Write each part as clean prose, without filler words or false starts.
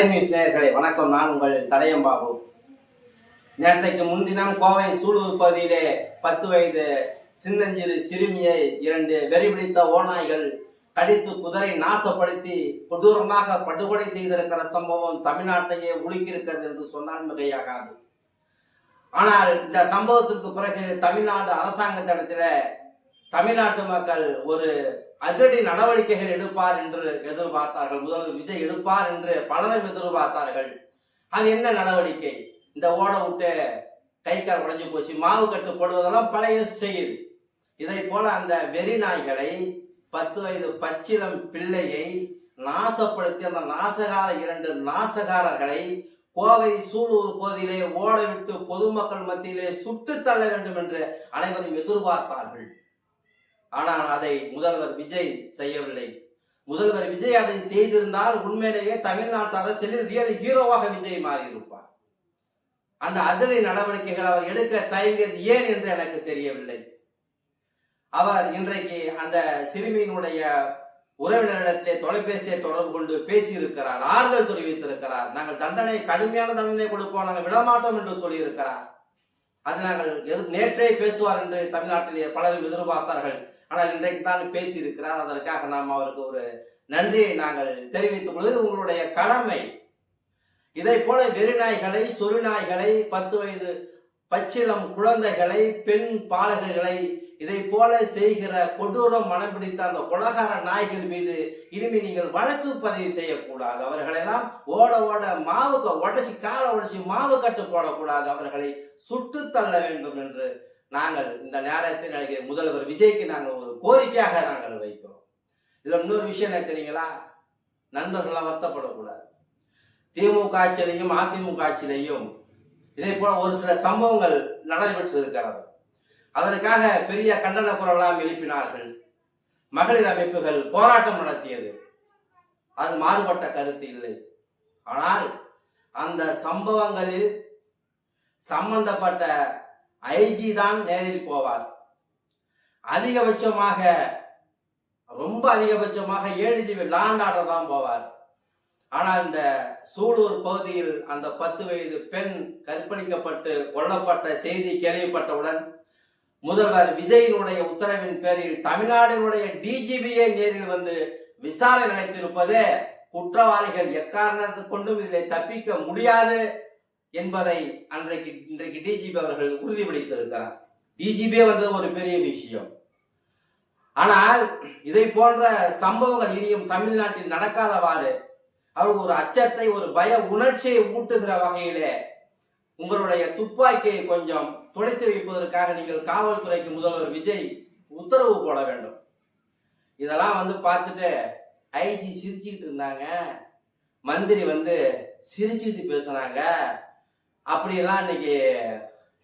தடை நியூஸ் நேயர்களே வணக்கம். நான் உங்கள் தடயம் பாபு. நேற்றைக்கு முன்தினம் கோவை சூலூர் பகுதியிலே 10 வயது சின்னஞ்சிறு சிறுமியை 2 வெறிபிடித்த ஓநாய்கள் கடித்து குதிரை நாசப்படுத்தி கொடூரமாக படுகொலை செய்திருக்கிற சம்பவம் தமிழ்நாட்டையே உலுக்கியிருக்கிறது என்று சொன்னால் மிகையாகாது. ஆனால் இந்த சம்பவத்திற்கு பிறகு தமிழ்நாடு அரசாங்கத்திடத்தில் தமிழ்நாட்டு மக்கள் ஒரு அதிரடி நடவடிக்கைகள் எடுப்பார் என்று எதிர்பார்த்தார்கள். முதல்வர் விஜய் எடுப்பார் என்று பலரும் எதிர்பார்த்தார்கள். அது என்ன நடவடிக்கை? இந்த ஓட விட்டு கை கால் உடைஞ்சு போச்சு, மாவு கட்டு போடுவதெல்லாம் பழைய செயல். இதை போல அந்த வெறி நாய்களை 10 வயது பச்சிலம் பிள்ளையை நாசப்படுத்தி அந்த நாசகார 2 நாசகாரர்களை கோவை சூலூர் பகுதியிலே ஓட விட்டு பொதுமக்கள் மத்தியிலே சுட்டு தள்ள வேண்டும் என்று அனைவரும் எதிர்பார்த்தார்கள். ஆனால் அதை முதல்வர் விஜய் செய்யவில்லை. முதல்வர் விஜய் அதை செய்திருந்தால் உண்மையிலேயே தமிழ்நாட்டு அரசியலில் ரியல் ஹீரோவாக விஜய் மாறியிருப்பார். அந்த அதிரடி நடவடிக்கைகள் அவர் எடுக்க தயங்கியது ஏன் என்று எனக்கு தெரியவில்லை. அவர் இன்றைக்கு அந்த சிறுமியினுடைய உறவினரிடத்திலே தொலைபேசியை தொடர்பு கொண்டு பேசியிருக்கிறார், ஆறுதல் தெரிவித்திருக்கிறார். நாங்கள் கடுமையான தண்டனை கொடுப்போம், நாங்கள் விடமாட்டோம் என்று சொல்லியிருக்கிறார். அது நாங்கள் நேற்றே பேசுவார் என்று தமிழ்நாட்டிலே பலரும் எதிர்பார்த்தார்கள். ஆனால் இன்றைக்கு தான் பேசியிருக்கிறார். அதற்காக நாம் அவருக்கு ஒரு நன்றியை நாங்கள் தெரிவித்துக் கொள்வது உங்களுடைய கடமை. இதை போல வெறிநாய்களை, சொறிநாய்களை, 10 வயது பச்சிலம் குழந்தைகளை, பெண் பாலகர்களை இதை போல செய்கிற கொடூரம் மனம் பிடித்த அந்த கொலகார நாய்கள் மீது இனிமே நீங்கள் வழக்கு பதிவு செய்யக்கூடாது. அவர்களெல்லாம் ஓட ஓட மாவுக்கு உடச்சி காலை உடச்சி மாவு கட்டு போடக்கூடாது. அவர்களை சுட்டு தள்ள வேண்டும் என்று நாங்கள் இந்த நேரத்தில் நினைக்கிற முதல்வர் விஜய்க்கு நாங்கள் ஒரு கோரிக்கையாக நாங்கள் வைக்கிறோம். இதுல இன்னொரு விஷயம் என்ன தெரியுங்களா? நண்பர்களாம் வருத்தப்படக்கூடாது. திமுக ஆட்சியிலையும் அதிமுக ஆட்சியிலையும் இதே போல ஒரு சில சம்பவங்கள் நடைபெற்று இருக்கிறது. அதற்காக பெரிய கண்டன குரலாம் எழுப்பினார்கள். மகளிர் அமைப்புகள் போராட்டம் நடத்தியது. அது மாறுபட்ட கருத்து இல்லை. ஆனால் அந்த சம்பவங்களில் சம்பந்தப்பட்ட ஐஜி தான் நேரில் போவார். ரொம்ப அதிகபட்சமாக ஏடிஜிபி லாண்ட் ஆர்டர் தான் போவார். ஆனால் இந்த சூலூர் பகுதியில் அந்த 10 வயது பெண் கற்பழிக்கப்பட்டு கொல்லப்பட்ட செய்தி கேள்விப்பட்டவுடன் முதல்வர் விஜயினுடைய உத்தரவின் பேரில் தமிழ்நாட்டினுடைய டிஜிபியை நேரில் வந்து விசாரணை நடத்தியிருப்பதே குற்றவாளிகள் எக்காரணத்தை கொண்டும் இதில் தப்பிக்க முடியாது என்பதை இன்றைக்கு டிஜிபி அவர்கள் உறுதிப்படுத்தியிருக்கிறார். டிஜிபியே வந்தது ஒரு பெரிய விஷயம். ஆனால் இதை போன்ற சம்பவங்கள் இனியும் தமிழ்நாட்டில் நடக்காதவாறு அவர்கள் ஒரு அச்சத்தை, ஒரு பய உணர்ச்சியை ஊட்டுகிற வகையிலே உங்களுடைய துப்பாக்கியை கொஞ்சம் துடைத்து வைப்பதற்காக நீங்கள் காவல்துறைக்கு முதல்வர் விஜய் உத்தரவு போட வேண்டும். இதெல்லாம் பார்த்துட்டு ஐஜி சிரிச்சுக்கிட்டு இருந்தாங்க, மந்திரி சிரிச்சுட்டு பேசுனாங்க, அப்படியெல்லாம் இன்னைக்கு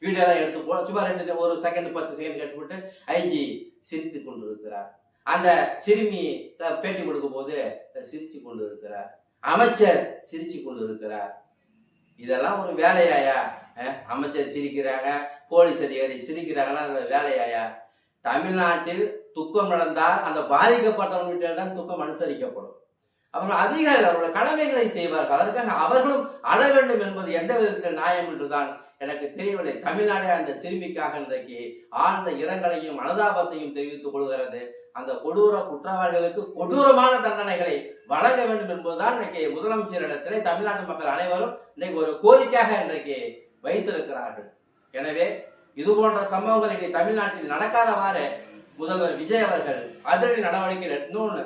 வீடியோலாம் எடுத்து போட சும்மா 1 செகண்ட் 10 செகண்ட் கேட்டுவிட்டு ஐஜி சிரித்து கொண்டு இருக்கிறார். அந்த சிறுமி பேட்டி கொடுக்கும் போது சிரிச்சு கொண்டு இருக்கிறார். அமைச்சர் சிரிச்சு கொண்டு இருக்கிறார். இதெல்லாம் ஒரு வேலையாயா? அமைச்சர் சிரிக்கிறாங்க, போலீஸ் அதிகாரி சிரிக்கிறாங்கன்னா அந்த வேலையாயா? தமிழ்நாட்டில் துக்கம் நடந்தால் அந்த பாதிக்கப்பட்டவன் வீட்டில் தான் துக்கம் அனுசரிக்கப்படும். அவர்கள் அதிகாரிகள் அவருடைய கடமைகளை செய்வார்கள். அதற்காக அவர்களும் அழ வேண்டும் என்பது எந்த விதத்தில் நியாயம் என்றுதான் எனக்கு தெரியவில்லை. தமிழ்நாடே அந்த சிறுமிக்காக இன்றைக்கு ஆழ்ந்த இரங்கலையும் அனுதாபத்தையும் தெரிவித்துக் கொள்கிறது. அந்த கொடூர குற்றவாளிகளுக்கு கொடூரமான தண்டனைகளை வழங்க வேண்டும் என்பதுதான் இன்னைக்கு முதலமைச்சரிடத்திலே தமிழ்நாட்டு மக்கள் அனைவரும் இன்னைக்கு ஒரு கோரிக்கையாக இன்றைக்கு வைத்திருக்கிறார்கள். எனவே இது போன்ற சம்பவங்கள் இன்னைக்கு தமிழ்நாட்டில் நடக்காதவாறு முதல்வர் விஜய் அவர்கள் அதிரடி நடவடிக்கை எடுக்கணும்னு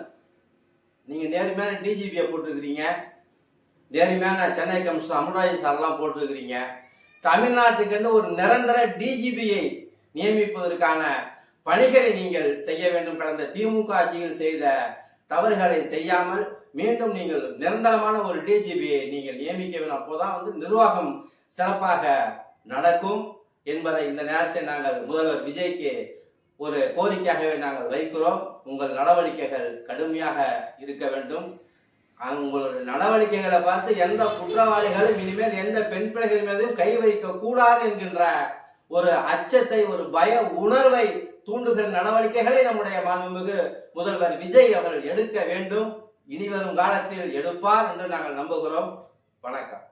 நீங்க நேர்மையான டிஜிபியை போட்டிருக்கிறீங்க, நேர்மையான சென்னை கமிஷனர் அமர்ராஜ் சார்லாம் போட்டிருக்கிறீங்க. தமிழ்நாட்டுக்கு ஒரு நிரந்தர டிஜிபியை நியமிப்பதற்கான பணிகளை நீங்கள் செய்ய வேண்டும். கடந்த திமுக ஆட்சியில் செய்த தவறுகளை செய்யாமல் மீண்டும் நீங்கள் நிரந்தரமான ஒரு டிஜிபியை நீங்கள் நியமிக்க வேண்டும். அப்போதான் நிர்வாகம் சிறப்பாக நடக்கும் என்பதை இந்த நேரத்தில் நாங்கள் முதல்வர் விஜய்க்கு ஒரு கோரிக்கையாகவே நாங்கள் வைக்கிறோம். உங்கள் நடவடிக்கைகள் கடுமையாக இருக்க வேண்டும். உங்களுடைய நடவடிக்கைகளை பார்த்து எந்த குற்றவாளிகளும் இனிமேல் எந்த பெண் பிள்ளைகள் மீதும் கை வைக்க கூடாது என்கின்ற ஒரு அச்சத்தை, ஒரு பய உணர்வை தூண்டுகிற நடவடிக்கைகளை நம்முடைய மாண்புமிகு முதல்வர் விஜய் அவர்கள் எடுக்க வேண்டும். இனி வரும் காலத்தில் எடுப்பார் என்று நாங்கள் நம்புகிறோம். வணக்கம்.